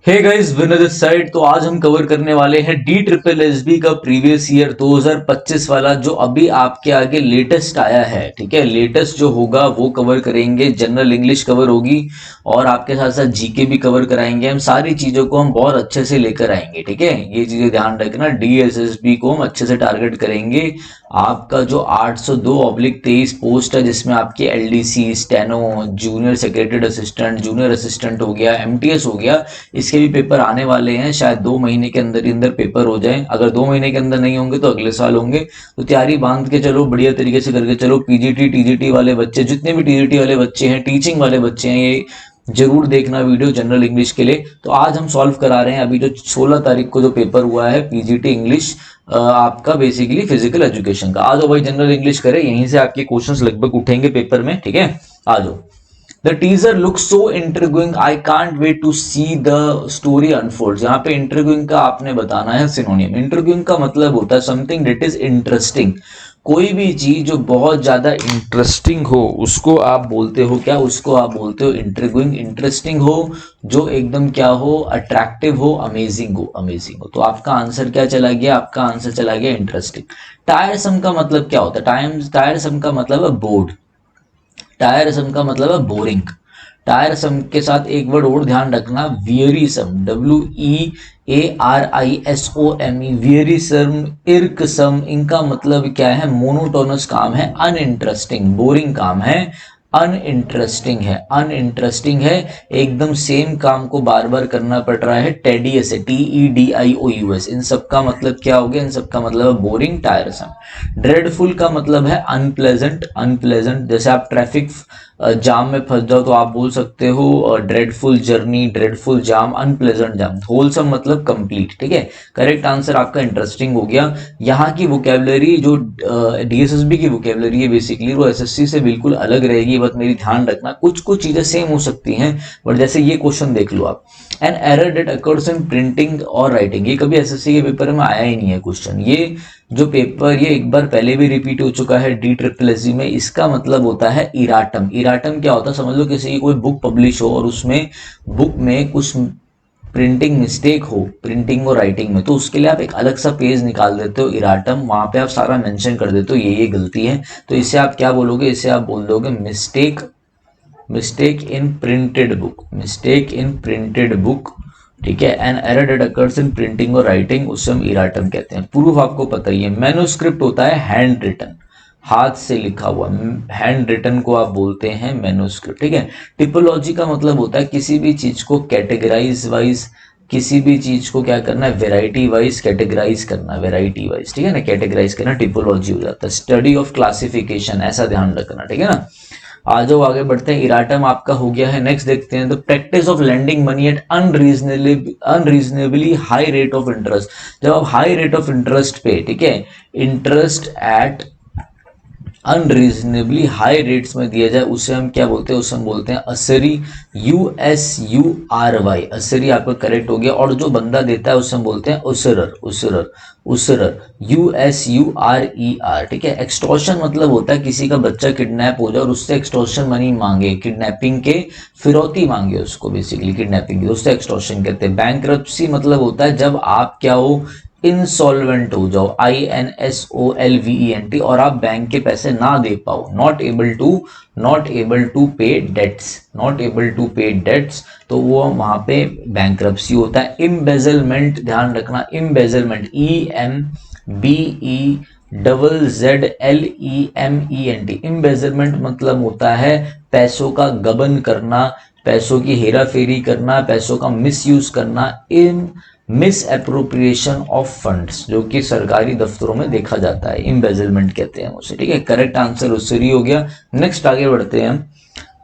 Hey guys, winner this side. तो आज हम कवर करने वाले हैं डी ट्रिपल एस बी का प्रीवियस ईयर 2025 वाला, जो अभी आपके आगे लेटेस्ट आया है। ठीक है, लेटेस्ट जो होगा वो कवर करेंगे। जनरल इंग्लिश कवर होगी और आपके साथ साथ जीके भी कवर कराएंगे। हम सारी चीजों को हम बहुत अच्छे से लेकर आएंगे। ठीक है, ये चीजें ध्यान रखना। डीएसएसबी को हम अच्छे से टारगेट करेंगे। आपका जो 802/23 पोस्ट है, जिसमें आपकी LDC, steno, junior secretary assistant, junior assistant हो गया, एमटीएस हो गया, इसके भी पेपर आने वाले हैं। शायद 2 महीने के अंदर ही अंदर पेपर हो जाए। अगर 2 महीने के अंदर नहीं होंगे तो अगले साल होंगे। तो तैयारी बांध के चलो, बढ़िया तरीके से करके चलो। पीजीटी टीजीटी वाले बच्चे, जितने भी टीजीटी वाले बच्चे हैं, टीचिंग वाले बच्चे हैं, ये जरूर देखना वीडियो जनरल इंग्लिश के लिए। तो आज हम सॉल्व करा रहे हैं अभी जो 16 तारीख को जो पेपर हुआ है पीजीटी इंग्लिश, आपका बेसिकली फिजिकल एजुकेशन का। आ जाओ भाई, जनरल इंग्लिश करें, यहीं से आपके क्वेश्चंस लगभग उठेंगे पेपर में। ठीक है, आ जाओ। The teaser looks so intriguing. I can't wait to see the story unfold. यहाँ पे intriguing का आपने बताना है सिनोनियम। intriguing का मतलब होता है something that is interesting. कोई भी चीज जो बहुत ज्यादा इंटरेस्टिंग हो उसको आप बोलते हो क्या? उसको आप बोलते हो इंट्रिगिंग। इंटरेस्टिंग हो, जो एकदम क्या हो, अट्रैक्टिव हो, अमेजिंग हो, अमेजिंग हो। तो आपका आंसर क्या चला गया? आपका आंसर चला गया इंटरेस्टिंग। टायरसम का मतलब क्या होता है? टायरसम का मतलब है बोर्ड। टायरसम का मतलब है बोरिंग। टायरसम के साथ एक वर्ड और ध्यान रखना, वियरीसम। WEARISOME, वियरीसम, इर्कसम। इनका मतलब क्या है? मोनोटोनस काम है, अनइंटरेस्टिंग, बोरिंग काम है, अनइंटरेस्टिंग है, अनइंटरेस्टिंग है। एकदम सेम काम को बार बार करना पड़ रहा है। टेडियस है, TEDIOUS। इन सब का मतलब क्या हो गया? इन सब का मतलब है बोरिंग, टायरसम। ड्रेडफुल का मतलब है अनप्लेजेंट। अनप्लेजेंट, जैसे आप ट्रैफिक जाम में फंस जाओ तो आप बोल सकते हो ड्रेडफुल जर्नी, ड्रेडफुल जाम, अनप्लेजेंट जाम। होलसम मतलब कंप्लीट। ठीक है, करेक्ट आंसर आपका इंटरेस्टिंग हो गया। यहाँ की वोकेबलरी जो डीएसएसबी की वोकेबलरी है बेसिकली, वो एसएससी से बिल्कुल अलग रहेगी। बस मेरी ध्यान रखना, कुछ कुछ चीजें सेम हो सकती हैं, बट जैसे ये क्वेश्चन देख लो आप, an error date occurs in printing और राइटिंग। ये कभी एसएससी के पेपर में आया ही नहीं है क्वेश्चन। ये जो पेपर, ये एक बार पहले भी रिपीट हो चुका है डी ट्रिपल एस में। इसका मतलब होता है इराटम। इराटम क्या होता है? समझ लो किसी की कोई बुक पब्लिश हो और उसमें बुक में कुछ प्रिंटिंग मिस्टेक हो, प्रिंटिंग और राइटिंग में, तो उसके लिए आप एक अलग सा पेज निकाल देते हो इराटम। वहां पे आप सारा मेंशन कर देते हो ये गलती है। तो इसे आप क्या बोलोगे? इसे आप बोल दोगे mistake, mistake in printed book, mistake in printed book. ठीक है, an error date occurs in printing और राइटिंग, उसे हम इराटम कहते हैं। प्रूफ आपको पता ही है। मैन्युस्क्रिप्ट होता है हैंड रिटन, हाथ से लिखा हुआ। हैंड रिटन को आप बोलते हैं मैन्युस्क्रिप्ट। ठीक है, टिपोलॉजी का मतलब होता है किसी भी चीज को कैटेगराइज वाइज, किसी भी चीज को क्या करना है? वेराइटी वाइज कैटेगराइज करना, वेराइटी वाइज। ठीक है ना, कैटेगराइज करना टिपोलॉजी हो जाता है। स्टडी ऑफ क्लासिफिकेशन, ऐसा ध्यान रखना। ठीक है ना, आ जाओ आगे बढ़ते हैं। इराटम आपका हो गया है। नेक्स्ट देखते हैं, the practice of lending money at unreasonably high rate of interest. जब आप हाई रेट ऑफ इंटरेस्ट पे, ठीक है, interest eight unreasonably high rates में दिया जाए, उसे हम क्या बोलते हैं? उसे हम बोलते हैं असरी। USURY, असरी आपका करेक्ट हो गया। और जो बंदा देता है उसे हम बोलते हैं उसरर, उसरर, उसरर, USURER। ठीक है, एक्सटॉर्शन मतलब होता है किसी का बच्चा किडनैप हो जाए और उससे एक्सटॉर्शन मनी मांगे, किडनैपिंग के फिरौती मांगे उसको, बेसिकली किडनैपिंग की, उससे एक्सटॉर्शन कहते हैं। बैंकरप्सी मतलब होता है जब आप क्या हो? इंसॉल्वेंट हो जाओ, INSOLVENT, और आप बैंक के पैसे ना दे पाओ। Not able to, not able to pay debts, not able to pay debts, तो वो वहां पे बैंक्रप्सी होता है। इम्बेजलमेंट, ध्यान रखना, इम्बेजलमेंट, EMBEZZLEMENT। इम्बेजलमेंट मतलब होता है पैसों का गबन करना, पैसों की हेरा फेरी करना, पैसों का मिसयूज करना। इन मिस अप्रोप्रिएशन ऑफ फंड्स, जो कि सरकारी दफ्तरों में देखा जाता है, इम्बेजलमेंट कहते हैं उसे। ठीक है, करेक्ट आंसर उससे ही हो गया। नेक्स्ट आगे बढ़ते हैं हम।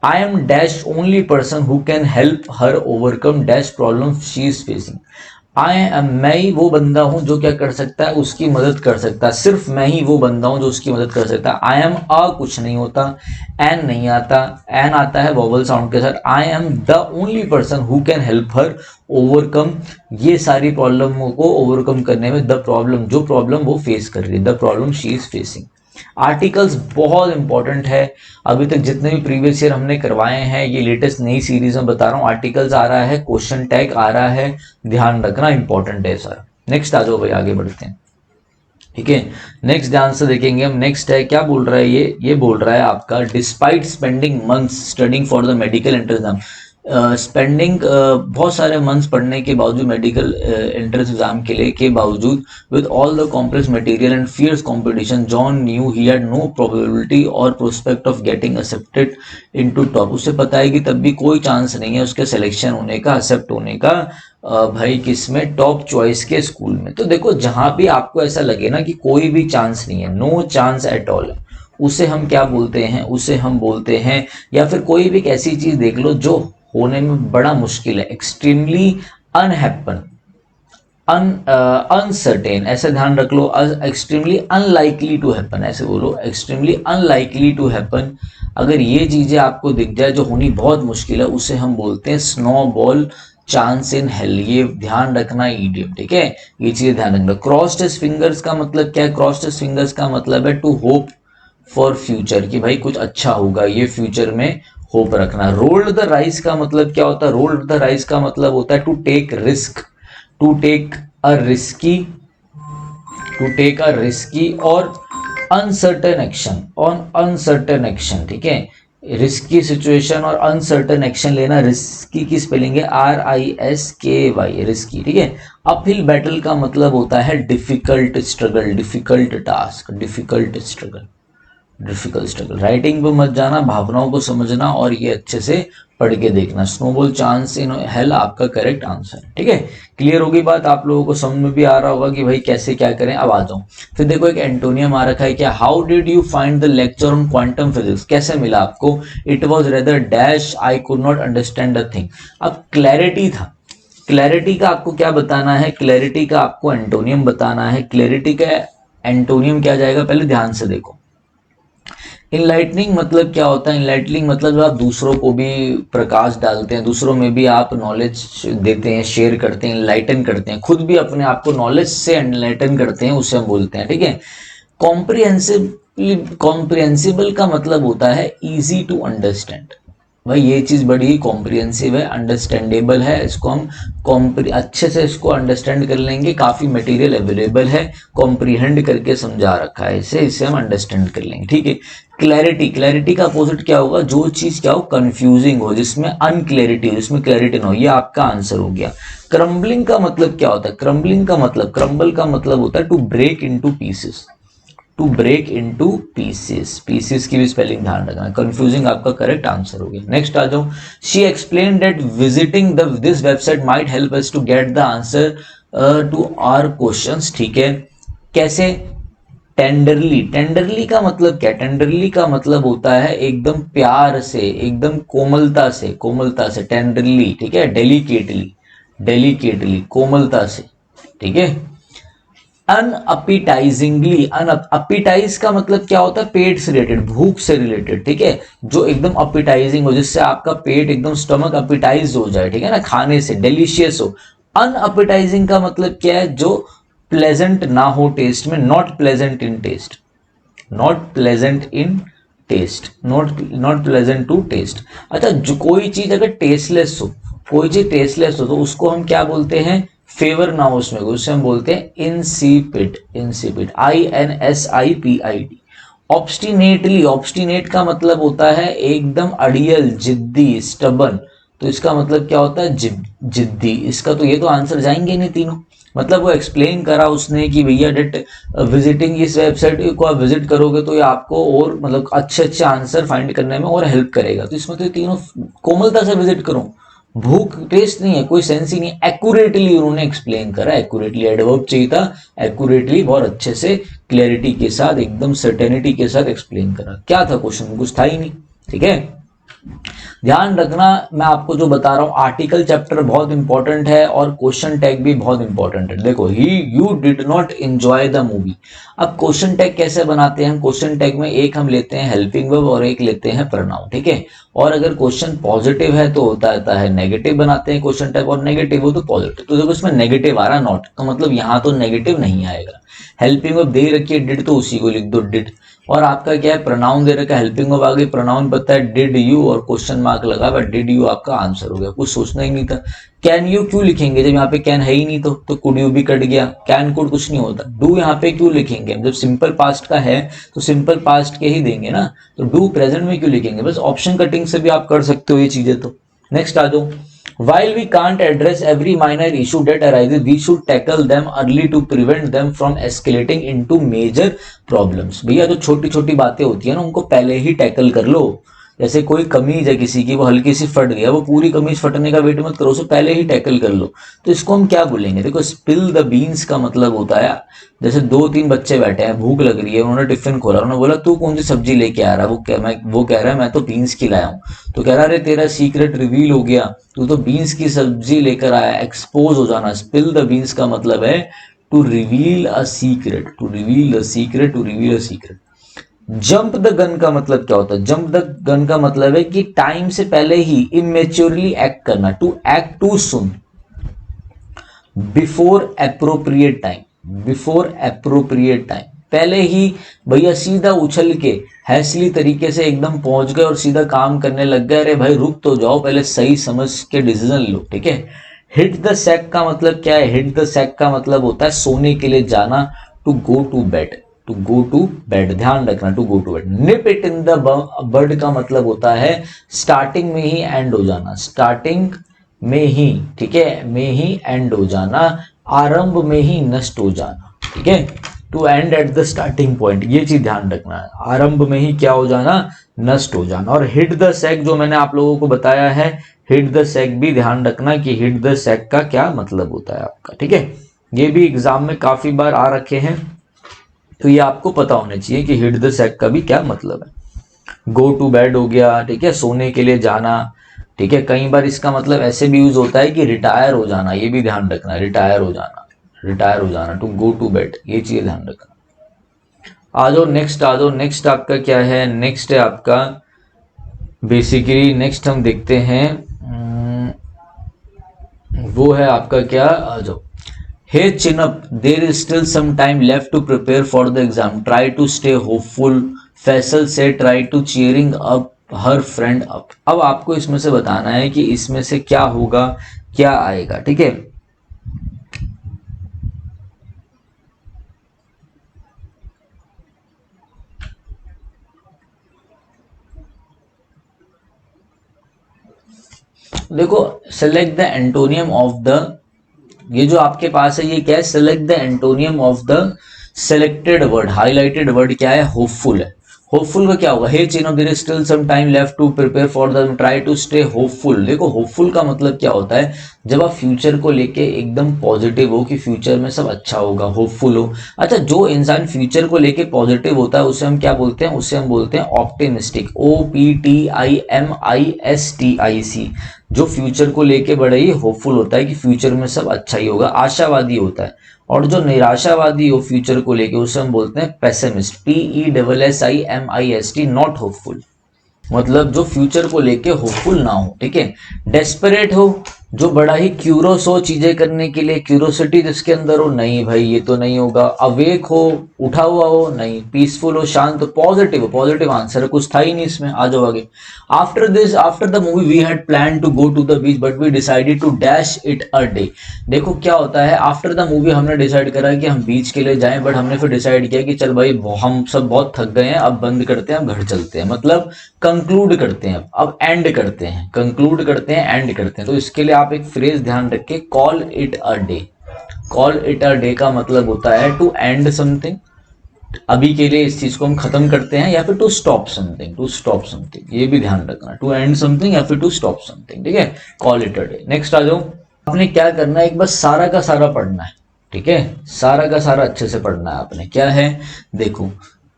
I am dash only person who can help her overcome dash problem she is facing. I am, मैं ही वो बंदा हूं जो क्या कर सकता है? उसकी मदद कर सकता है। सिर्फ मैं ही वो बंदा हूं जो उसकी मदद कर सकता है। आई एम अ कुछ नहीं होता, एन नहीं आता, एन आता है वोवल साउंड के साथ। I am the only person who can help her overcome, ये सारी प्रॉब्लमों को ओवरकम करने में, द प्रॉब्लम, जो प्रॉब्लम वो फेस कर रही है, the problem she is facing. Articles बहुत इंपॉर्टेंट है। अभी तक जितने भी प्रीवियस ईयर हमने करवाए हैं, ये लेटेस्ट नई सीरीज में बता रहा हूँ, आर्टिकल्स आ रहा है, क्वेश्चन टैग आ रहा है, ध्यान रखना इंपॉर्टेंट है सर। नेक्स्ट आ जाओ भाई, आगे बढ़ते हैं। ठीक है, नेक्स्ट ध्यान से देखेंगे हम। नेक्स्ट है, क्या बोल रहा है ये बोल रहा है आपका, despite spending months studying for the medical entrance exam. Spending बहुत सारे मंथ्स पढ़ने के बावजूद मेडिकल एंट्रेंस एग्जाम के लिए के बावजूद, with all the complex material and fierce competition, John knew he had no probability और prospect of getting accepted into top. उसे पता है कि तब भी कोई चांस नहीं है उसके सिलेक्शन होने का, एक्सेप्ट होने का भाई किसमें, टॉप चॉइस के स्कूल में। तो देखो, जहां भी आपको ऐसा लगे ना कि कोई भी चांस नहीं है, नो चांस एट ऑल, उसे हम क्या बोलते हैं, उसे हम बोलते हैं, या फिर कोई भी एक ऐसी चीज देख लो जो होने में बड़ा मुश्किल है, एक्सट्रीमली अनहैपन, अनसर्टेन, ऐसे ध्यान रख लो, एक्सट्रीमली अनलाइकली टू हैपन, ऐसे बोलो, एक्सट्रीमली अनलाइकली टू हैपन। अगर ये चीजें आपको दिख जाए जो होनी बहुत मुश्किल है, उसे हम बोलते हैं स्नोबॉल चांस इन हेल। ये ध्यान रखना ईडियम, ठीक है, ये चीजें ध्यान रखना। क्रॉस्ड हिज फिंगर्स का मतलब क्या है, क्रॉस्ड हिज फिंगर्स का मतलब है टू होप फॉर फ्यूचर, कि भाई कुछ अच्छा होगा, ये फ्यूचर में होप रखना। रोल्ड द राइस का मतलब क्या होता है, रोल्ड द राइस का मतलब होता है to take risk, to take a risky, to take a risky और uncertain action, on uncertain action, ठीक है, रिस्की सिचुएशन और अनसर्टेन एक्शन लेना। रिस्की की स्पेलिंग है RISKY, रिस्की, ठीक है। अपहिल बैटल का मतलब होता है difficult struggle, difficult task, difficult struggle, difficult struggle. Writing पे मत जाना, भावनाओं को समझना और ये अच्छे से पढ़ के देखना। स्नोबॉल चांस इन हेल आपका करेक्ट आंसर है, ठीक है। क्लियर होगी बात, आप लोगों को समझ में भी आ रहा होगा कि भाई कैसे क्या करें। अब आ जाओ, फिर देखो एक एंटोनियम आ रखा है क्या, how did you find the lecture on quantum physics, कैसे मिला आपको। It was rather dash, I could not understand the thing. अब क्लैरिटी था, क्लैरिटी का आपको क्या बताना है, क्लैरिटी का आपको एंटोनियम बताना है। क्लैरिटी का एंटोनियम क्या जाएगा, पहले ध्यान से देखो। इनलाइटनिंग मतलब क्या होता है, इनलाइटनिंग मतलब आप दूसरों को भी प्रकाश डालते हैं, दूसरों में भी आप नॉलेज देते हैं, शेयर करते हैं, इनलाइटन करते हैं, खुद भी अपने आप को नॉलेज से इनलाइटन करते हैं, उसे हम बोलते हैं, ठीक है। कॉम्प्रिहेंसिव, कॉम्प्रिहेंसिबल का मतलब होता है इजी टू अंडरस्टैंड। भाई ये चीज बड़ी कॉम्प्रिहेंसिव है, अंडरस्टैंडेबल है, इसको हम अच्छे से इसको अंडरस्टैंड कर लेंगे, काफी मटेरियल अवेलेबल है, कॉम्प्रिहेंड करके समझा रखा है इसे हम अंडरस्टैंड कर लेंगे, ठीक है। क्लैरिटी, क्लैरिटी का अपोजिट क्या होगा, जो चीज क्या हो, कंफ्यूजिंग हो, जिसमें अनक्लैरिटी हो, जिसमें क्लैरिटी ना हो, ये आपका आंसर हो गया। क्रम्बलिंग का मतलब क्या होता है, क्रम्बलिंग का मतलब, क्रम्बल का मतलब होता है to break into pieces, to break into pieces, pieces की भी स्पेलिंग ध्यान रखना, कंफ्यूजिंग आपका करेक्ट आंसर हो गया। नेक्स्ट आ जाओ, she explain that visiting this website might help us to get the answer to our questions, ठीक है। कैसे, टेंडरली, टेंडरली का मतलब क्या, टेंडरली का मतलब होता है एकदम प्यार से, एकदम कोमलता से, कोमलता से, टेंडरली, ठीक है, डेलिकेटली, डेलिकेटली, कोमलता से, ठीक है। अनअपिटाइजिंगली, अनअपिटाइज का मतलब क्या होता है, पेट से रिलेटेड, भूख से रिलेटेड, ठीक है, जो एकदम अपिटाइजिंग हो, जिससे आपका पेट एकदम स्टमक अपिटाइज हो जाए, ठीक है ना, खाने से डिलीशियस हो। अनअपिटाइजिंग का मतलब क्या है, जो प्लेजेंट ना हो टेस्ट में, not pleasant in taste, not pleasant in taste, not pleasant to taste. अच्छा, जो कोई चीज अगर टेस्टलेस हो, कोई चीज टेस्टलेस हो, तो उसको हम क्या बोलते हैं, फेवर ना हो उसमें, उससे हम बोलते हैं इंसिपिड, इंसिपिड, INSIPID। ऑब्स्टिनेटली, ऑब्स्टिनेट का मतलब होता है एकदम अड़ियल, जिद्दी, स्टबन, तो इसका मतलब क्या होता है, जिद्दी। इसका तो ये तो आंसर जाएंगे नहीं तीनों, मतलब वो एक्सप्लेन करा उसने कि भैया डेट विजिटिंग इस वेबसाइट को आप विजिट करोगे तो ये आपको और मतलब अच्छे अच्छे आंसर फाइंड करने में और हेल्प करेगा, तो इसमें तो तीनों कोमलता से विजिट करो, भूख टेस्ट नहीं है, कोई सेंस ही नहीं, एक्यूरेटली उन्होंने एक्सप्लेन करा, एक्यूरेटली एडवर्ब चाहिए था, एक्यूरेटली बहुत अच्छे से क्लैरिटी के साथ, एकदम सर्टेनिटी के साथ एक्सप्लेन करा। क्या था क्वेश्चन, कुछ था ही नहीं, ठीक है। ध्यान रखना, मैं आपको जो बता रहा हूं, आर्टिकल चैप्टर बहुत इंपॉर्टेंट है और क्वेश्चन टैग भी बहुत इंपॉर्टेंट है। देखो, he you did not enjoy the movie. अब क्वेश्चन टैग कैसे बनाते हैं, क्वेश्चन टैग में एक हम लेते हैं हेल्पिंग वर्ब और एक लेते हैं प्रनाउन, ठीक है। और अगर क्वेश्चन पॉजिटिव है तो होता है नेगेटिव बनाते हैं क्वेश्चन टैग, और नेगेटिव हो तो पॉजिटिव। तो देखो इसमें नेगेटिव आ रहा नॉट, तो मतलब यहां तो नेगेटिव नहीं आएगा। हेल्पिंग वर्ब दे रखी है डिड, तो उसी को लिख दो डिड। और आपका क्या है, प्रोनाउन दे रखा है, हेल्पिंग वर्ब आ गई, प्रोनाउन पता है डिड यू और क्वेश्चन मार्क लगा हुआ, डिड यू आपका आंसर हो गया, कुछ सोचना ही नहीं था। कैन यू क्यों लिखेंगे जब यहाँ पे कैन है ही नहीं, तो कुड यू भी कट गया, कैन कुड कुछ नहीं होता। डू यहाँ पे क्यों लिखेंगे, जब सिंपल पास्ट का है तो सिंपल पास्ट के ही देंगे ना, तो डू प्रेजेंट में क्यों लिखेंगे, बस ऑप्शन कटिंग से भी आप कर सकते हो ये चीजें। तो नेक्स्ट आ जाओ। While we can't address every minor issue that arises, we should tackle them early to prevent them from escalating into major problems। भैया जो छोटी छोटी बातें होती है ना उनको पहले ही टैकल कर लो। जैसे कोई कमीज है किसी की, वो हल्की सी फट गया, वो पूरी कमीज फटने का वेट मत करो, उसे पहले ही टैकल कर लो। तो इसको हम क्या बोलेंगे, देखो स्पिल द बीन्स का मतलब होता है, जैसे दो तीन बच्चे बैठे हैं, भूख लग रही है, उन्होंने टिफिन खोला, उन्होंने बोला तू कौन सी सब्जी लेके आ रहा है, वो कह रहा है मैं तो बीन्स की लाया हूँ। तो कह रहा अरे तेरा सीक्रेट रिवील हो गया, तू तो बीन्स की सब्जी लेकर आया, एक्सपोज हो जाना। स्पिल द बीन्स का मतलब है to reveal a secret, to reveal a secret, to reveal a secret. Jump the gun का मतलब क्या होता है, जंप द गन का मतलब है कि टाइम से पहले ही इमेच्योरली एक्ट करना, to act too soon, before appropriate time, before appropriate time, पहले ही भैया सीधा उछल के हैसली तरीके से एकदम पहुंच गए और सीधा काम करने लग गए, अरे भाई रुक तो जाओ, पहले सही समझ के डिसीजन लो, ठीक है। हिट द सैक का मतलब क्या है, हिट द सैक का मतलब होता है सोने के लिए जाना, to go to bed, to go to bed, ध्यान रखना, to go to bed. Nip it in the bird का मतलब होता है स्टार्टिंग में ही एंड हो जाना, स्टार्टिंग में ही, ठीक है, में ही एंड हो जाना, आरंभ में ही नष्ट हो जाना, ठीक है, to end at the starting point, ये चीज ध्यान रखना है, आरंभ में ही क्या हो जाना, नष्ट हो जाना। और हिट द सैक जो मैंने आप लोगों को बताया है, हिट द सैक भी ध्यान रखना कि हिट द सैक का क्या मतलब होता है आपका, ठीक है। ये भी एग्जाम में काफी बार आ रखे हैं, तो ये आपको पता होना चाहिए कि हिट द सैक का भी क्या मतलब है। गो टू बेड हो गया, ठीक है, सोने के लिए जाना, ठीक है। कई बार इसका मतलब ऐसे भी यूज होता है कि रिटायर हो जाना, ये भी ध्यान रखना, रिटायर हो जाना, रिटायर हो जाना, टू गो टू बेड, ये चीज ध्यान रखना। आ जाओ नेक्स्ट, आ जाओ नेक्स्ट, आपका क्या है, नेक्स्ट है आपका बेसिकली, नेक्स्ट हम देखते हैं वो है आपका क्या, आ जाओ। Hey Chinup, there is still some time left to prepare for the exam. Try to stay hopeful. Faisal से try to cheering up her friend up. अब आपको इसमें से बताना है कि इसमें से क्या होगा, क्या आएगा, ठीक है। देखो select the antonym of the, ये जो आपके पास है ये क्या है, select the antonym of the selected word, highlighted word क्या है, होपफुल है। होपफुल का क्या होगा, hey Chino there is still some time left to prepare for the, try to stay hopeful. देखो होपफुल का मतलब क्या होता है, जब आप फ्यूचर को लेके एकदम पॉजिटिव हो कि फ्यूचर में सब अच्छा होगा, होपफुल हो। अच्छा, जो इंसान फ्यूचर को लेके पॉजिटिव होता है उसे हम क्या बोलते हैं, उसे हम बोलते हैं ऑप्टिमिस्टिक, OPTIMISTIC। जो फ्यूचर को लेके बड़ा ही होपफुल होता है कि फ्यूचर में सब अच्छा ही होगा, आशावादी होता है। और जो निराशावादी हो फ्यूचर को लेके उसे हम बोलते हैं पेसिमिस्ट, PESSIMIST, नॉट होपफुल, मतलब जो फ्यूचर को लेके होपफुल ना हो, ठीक है। डेस्परेट हो, जो बड़ा ही क्यूरोस हो चीजें करने के लिए, क्यूरोसिटी जिसके अंदर हो, नहीं भाई ये तो नहीं होगा। अवेक हो, उठा हुआ हो, नहीं। पीसफुल हो, शांत हो। पॉजिटिव हो, पॉजिटिव आंसर है, कुछ था ही नहीं इसमें, आ जाओ आगे। After this, after the movie we had plan to go to the beach but we decided to dash it a day. देखो क्या होता है, आफ्टर द मूवी हमने डिसाइड करा कि हम बीच के लिए जाएं, बट हमने फिर डिसाइड किया कि चल भाई हम सब बहुत थक गए हैं, अब बंद करते हैं, अब घर चलते हैं, मतलब कंक्लूड करते हैं, अब एंड करते हैं, कंक्लूड करते हैं, एंड करते हैं। तो इसके लिए आप एक फ्रेज ध्यान रखिए, call it a day. Call it a day का मतलब होता है टू एंड समथिंग, अभी के लिए इस चीज को हम खत्म करते हैं, या फिर to stop something, to stop something, ये भी ध्यान रखना, टू एंड समथिंग या फिर टू स्टॉप समथिंग, ठीक है। Call it a day. Next आ जाओ। आपने क्या करना है, एक बस सारा का सारा पढ़ना है, ठीक है, सारा का सारा अच्छे से पढ़ना है आपने। क्या है, देखो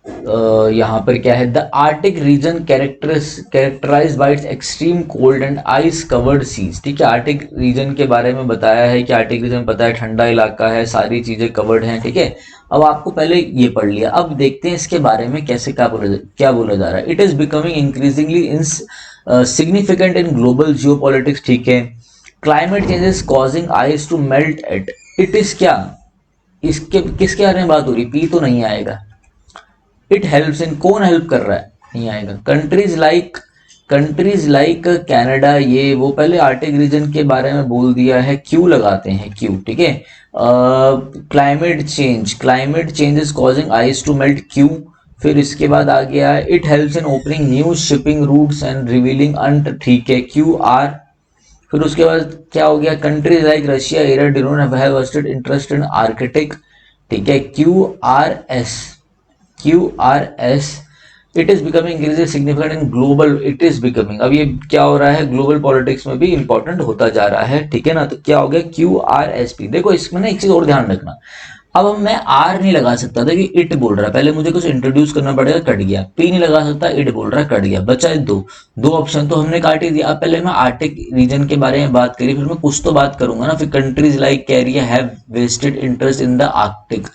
यहाँ पर क्या है, the Arctic region characterize by its extreme cold and ice covered seas, ठीक है। आर्टिक रीजन के बारे में बताया है कि आर्टिक रीजन पता है ठंडा इलाका है, सारी चीजें कवर्ड हैं, ठीक है। अब आपको पहले ये पढ़ लिया, अब देखते हैं इसके बारे में कैसे क्या बोला जा रहा है। It is becoming increasingly in significant in global geopolitics, ठीक है। Climate change is causing ice to melt it is क्या, इसके किसके बारे में बात हो रही, पी तो नहीं आएगा। इट हेल्प्स इन, कौन हेल्प कर रहा है, नहीं आएगा। कंट्रीज लाइक कनाडा, ये वो पहले आर्टिक रीजन के बारे में बोल दिया है, क्यू लगाते हैं, क्यू, ठीक है। Climate change is causing ice to melt, Q. फिर इसके बाद आ गया है it helps in opening new shipping routes and revealing अंट, ठीक है, क्यू आर। फिर उसके बाद क्या हो गया, कंट्रीज लाइक रशिया, ईरान, डिरोन have vested interest in Arctic, ठीक है, Q R S, Q R S. It is becoming increasing significant in global, it is becoming, अब ये क्या हो रहा है, ग्लोबल पॉलिटिक्स में भी इंपॉर्टेंट होता जा रहा है, ठीक है ना। तो क्या हो गया, क्यू आर एस पी। देखो इसमें ना एक चीज और ध्यान रखना, अब मैं आर नहीं लगा सकता था कि इट बोल रहा है, पहले मुझे कुछ इंट्रोड्यूस करना पड़ेगा, कट गया। पी नहीं लगा सकता, इट बोल रहा है, कट गया, बचा दो, दो ऑप्शन तो हमने काट ही दिया। अब पहले मैं आर्टिक रीजन के बारे में बात करी, फिर मैं कुछ तो बात करूंगा ना, फिर countries like Korea have vested interest in the Arctic,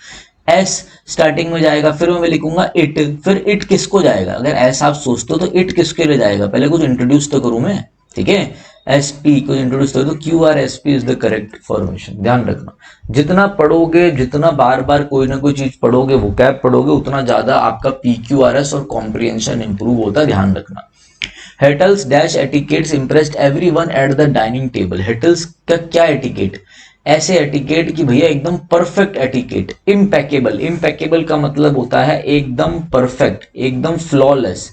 S starting में जाएगा, फिर मैं लिखूंगा इट। फिर इट किसको जाएगा, अगर ऐसा आप सोचते हो तो इट किसके लिए जाएगा, पहले कुछ इंट्रोड्यूस तो करूं मैं, ठीक है। एस पी को इंट्रोड्यूस करो तो Q R S P is the correct formation. ध्यान रखना, जितना पढ़ोगे, जितना बार बार कोई ना कोई चीज पढ़ोगे, वोकैब पढ़ोगे, उतना ज्यादा आपका पी क्यू आर एस और कॉम्प्रिहेंशन इंप्रूव होता है, ध्यान रखना। Hetal's dash etiquettes impressed everyone at the dining table, Hetal's का क्या एटिकेट, ऐसे एटिकेट कि भैया एकदम परफेक्ट एटिकेट, इम्पेकेबल, इम्पेकेबल का मतलब होता है एकदम परफेक्ट, एकदम फ्लॉलेस,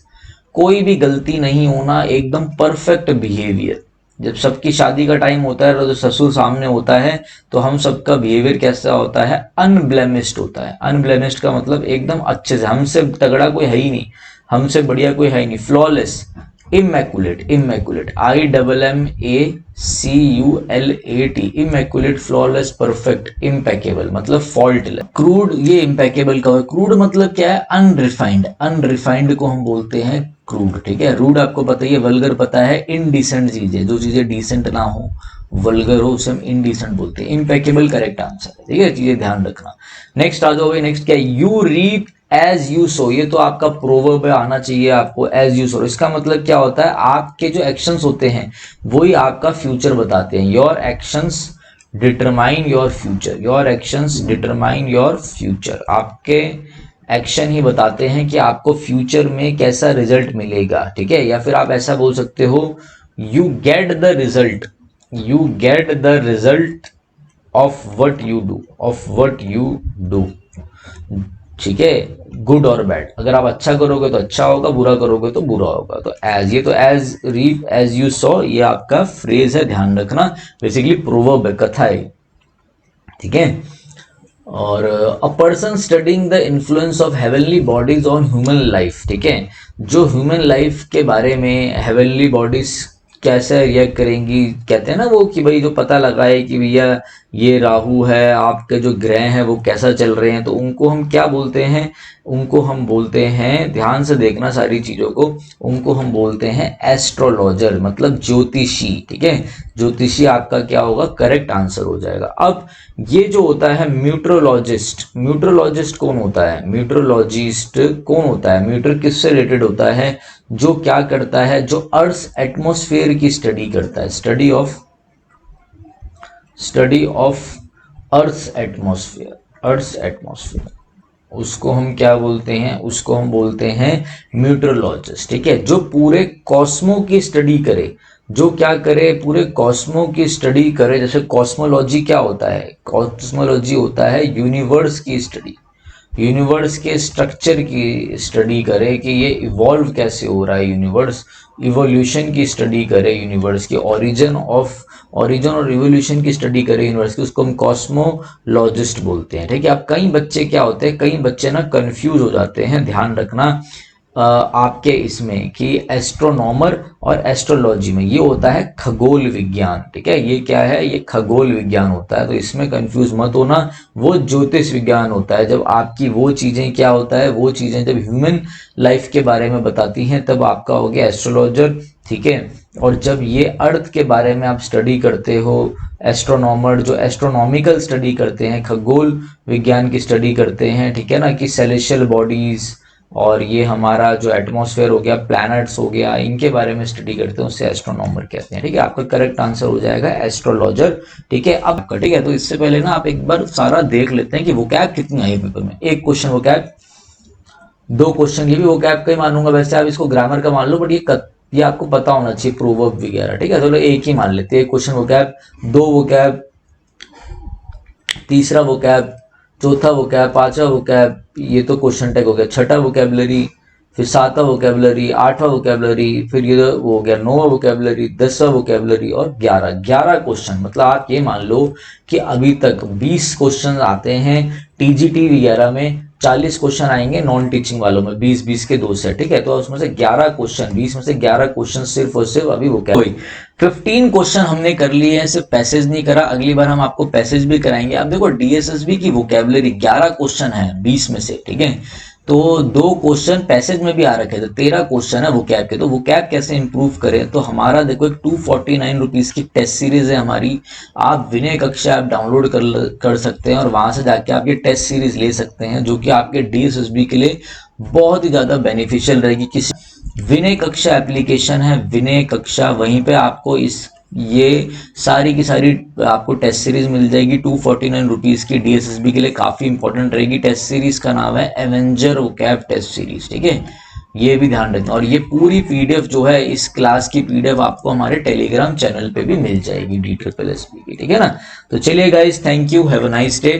कोई भी गलती नहीं होना, एकदम परफेक्ट बिहेवियर। जब सबकी शादी का टाइम होता है तो ससुर सामने होता है तो हम सबका बिहेवियर कैसा होता है, अनब्लेमिस्ड होता है। अनब्लेमिस्ड का मतलब एकदम अच्छे से, हमसे तगड़ा कोई है ही नहीं, हमसे बढ़िया कोई है ही नहीं, flawless, immaculate, immaculate, I double M A C U L A T, immaculate, flawless, perfect, impeccable मतलब फॉल्टलेस। क्रूड, ये इम्पेकेबल का, क्रूड मतलब क्या है, अनरिफाइंड, अनरिफाइंड को हम बोलते हैं क्रूड, ठीक है। रूड आपको पता ही है, वल्गर पता है, इनडिसेंट चीजें, जो चीजें डिसेंट ना हो, वल्गर हो, उसे हम इनडिसेंट बोलते हैं। इम्पेकेबल करेक्ट आंसर है, ठीक है, चीजें ध्यान रखना। नेक्स्ट आ जाओ भाई, नेक्स्ट क्या है, you reap as you sow, ये तो आपका प्रोवर्ब आना चाहिए आपको, एज यू सो, इसका मतलब क्या होता है, आपके जो एक्शंस होते हैं वही आपका फ्यूचर बताते हैं। Your actions determine your future, your actions determine your future, आपके एक्शन ही बताते हैं कि आपको फ्यूचर में कैसा रिजल्ट मिलेगा, ठीक है। या फिर आप ऐसा बोल सकते हो, you get the result, you get the result of what you do, of what you do, ठीक है, गुड और बैड। अगर आप अच्छा करोगे तो अच्छा होगा, बुरा करोगे तो बुरा होगा। तो एज, ये तो as reap as you saw, ये आपका फ्रेज है, ध्यान रखना, बेसिकली प्रोवर्ब है, कथा है, ठीक है। और a person studying the influence of heavenly bodies on human life, ठीक है, जो ह्यूमन लाइफ के बारे में हेवनली बॉडीज कैसे रिएक्ट करेंगी, कहते हैं ना वो कि भाई जो पता लगाए कि भैया ये राहु है, आपके जो ग्रह हैं वो कैसा चल रहे हैं, तो उनको हम क्या बोलते हैं, उनको हम बोलते हैं, ध्यान से देखना सारी चीजों को, उनको हम बोलते हैं एस्ट्रोलॉजर, मतलब ज्योतिषी, ठीक है। ज्योतिषी आपका क्या होगा, करेक्ट आंसर हो जाएगा। अब ये जो होता है म्यूट्रोलॉजिस्ट, म्यूट्रोलॉजिस्ट कौन होता है, म्यूट्रोलॉजिस्ट कौन होता है, म्यूटर किससे रिलेटेड होता है, जो क्या करता है, जो अर्थ एटमॉस्फेयर की स्टडी करता है, study of earth atmosphere, earth atmosphere, उसको हम क्या बोलते हैं, उसको हम बोलते हैं म्यूट्रोलॉजिस्ट, ठीक है। जो पूरे कॉस्मो की स्टडी करे, जो क्या करे, पूरे कॉस्मो की स्टडी करे। जैसे कॉस्मोलॉजी क्या होता है, कॉस्मोलॉजी होता है यूनिवर्स की स्टडी, यूनिवर्स के स्ट्रक्चर की स्टडी करे कि ये इवॉल्व कैसे हो रहा है यूनिवर्स, इवोल्यूशन की स्टडी करे यूनिवर्स की, ओरिजिन और इवोल्यूशन की स्टडी करे यूनिवर्स की, उसको हम कॉस्मोलॉजिस्ट बोलते हैं, ठीक है। अब कई बच्चे क्या होते हैं, कई बच्चे ना कंफ्यूज हो जाते हैं, ध्यान रखना आपके इसमें कि एस्ट्रोनॉमर और एस्ट्रोलॉजी में, ये होता है खगोल विज्ञान, ठीक है, ये क्या है, ये खगोल विज्ञान होता है, तो इसमें कंफ्यूज मत होना। वो ज्योतिष विज्ञान होता है, जब आपकी वो चीजें क्या होता है, वो चीजें जब ह्यूमन लाइफ के बारे में बताती हैं तब आपका हो गया एस्ट्रोलॉजर, ठीक है। और जब ये अर्थ के बारे में आप स्टडी करते हो, एस्ट्रोनॉमर जो एस्ट्रोनॉमिकल स्टडी करते हैं, खगोल विज्ञान की स्टडी करते हैं, ठीक है ना, कि सेलेशियल बॉडीज और ये हमारा जो एटमॉस्फेयर हो गया, प्लैनेट्स हो गया, इनके बारे में स्टडी करते हैं, उससे एस्ट्रोनॉमर कहते हैं, ठीक है। आपका करेक्ट आंसर हो जाएगा एस्ट्रोलॉजर, ठीक है। अब ठीक है, तो इससे पहले ना आप एक बार सारा देख लेते हैं कि वोकैब कितनी आई पेपर में, एक क्वेश्चन वोकैब 2 क्वेश्चन ये भी वोकैब का ही मानूंगा, वैसे आप इसको ग्रामर का मान लो, बट ये आपको पता होना चाहिए प्रोवर्ब वगैरह, ठीक है। चलो एक ही मान लेते हैं, एक क्वेश्चन वोकैब, 2 वोकैब, तीसरा वोकैब, चौथा वोकैब, पांचवा वोकैब, ये तो क्वेश्चन टैग हो गया, छठा वोकैबलरी, फिर सातवां वोकैबलरी, आठवां वोकैबलरी, फिर ये वो हो गया 9वां वोकैबलरी, 10वां वोकैबलरी और 11 क्वेश्चन। मतलब आप ये मान लो कि अभी तक 20 क्वेश्चन आते हैं टीजीटी वगैरह में, 40 क्वेश्चन आएंगे नॉन टीचिंग वालों में, 20-20 के 2 सेट, ठीक है। तो उसमें से 11 क्वेश्चन, 20 में से 11 क्वेश्चन सिर्फ और सिर्फ अभी वो क्या 15 क्वेश्चन हमने कर लिए हैं, सिर्फ पैसेज नहीं करा, अगली बार हम आपको पैसेज भी कराएंगे। अब देखो डीएसएसबी की वोकैबुलरी 11 क्वेश्चन है 20 में से, ठीक है। तो 2 क्वेश्चन पैसेज में भी आ रखे थे, 13 क्वेश्चन है वोकैब के। तो वोकैब कैसे इंप्रूव करें, तो हमारा देखो एक 249 रुपीज की टेस्ट सीरीज है हमारी, आप विनय कक्षा ऐप डाउनलोड कर सकते हैं और वहां से जाके आप ये टेस्ट सीरीज ले सकते हैं, जो कि आपके डीएसएसबी के लिए बहुत ही ज्यादा बेनिफिशियल रहेगी। किसी विनय कक्षा एप्लीकेशन है, विनय कक्षा, वहीं पे आपको ये सारी की सारी आपको टेस्ट सीरीज मिल जाएगी 249 रुपीज की। डीएसएसबी के लिए काफी इंपॉर्टेंट रहेगी। टेस्ट सीरीज का नाम है एवेंजर वोकैब टेस्ट सीरीज, ठीक है। ये भी ध्यान रखना। और ये पूरी पीडीएफ जो है, इस क्लास की पीडीएफ आपको हमारे टेलीग्राम चैनल पे भी मिल जाएगी, DSSB की, ठीक है ना। तो चलिए guys, thank you, have a nice day.